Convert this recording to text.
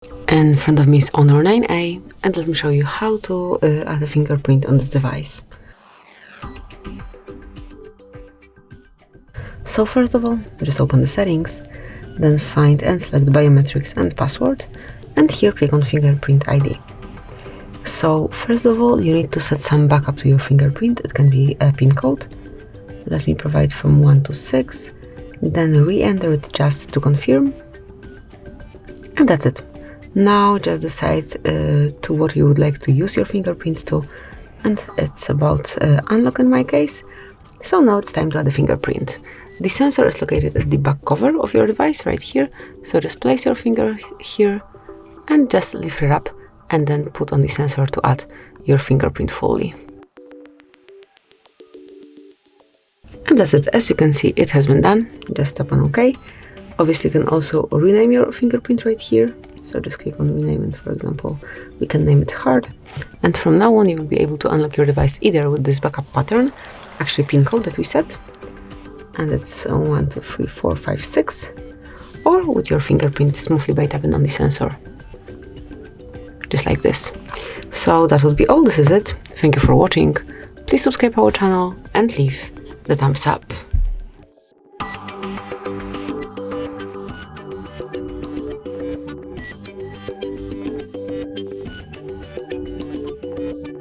In front of me is Honor 9A, and let me show you how to add a fingerprint on this device. So first of all, just open the settings, then find and select biometrics and password, and here click on fingerprint ID. So first of all, you need to set some backup to your fingerprint. It can be a PIN code. Let me provide from 1 to 6, then re-enter it just to confirm, and that's it. Now just decide to what you would like to use your fingerprint to, and it's about unlock in my case. So now it's time to add a fingerprint. The sensor is located at the back cover of your device right here, so just place your finger here and just lift it up and then put on the sensor to add your fingerprint fully. And that's it. As you can see, it has been done. Just tap on OK. Obviously, you can also rename your fingerprint right here. So just click on rename, and for example, we can name it Hard. And from now on, you will be able to unlock your device either with this backup pattern, actually PIN code that we set, and it's 1, 2, 3, 4, 5, 6, or with your fingerprint smoothly by tapping on the sensor, just like this. So that would be all. This is it. Thank you for watching. Please subscribe our channel and leave the thumbs up.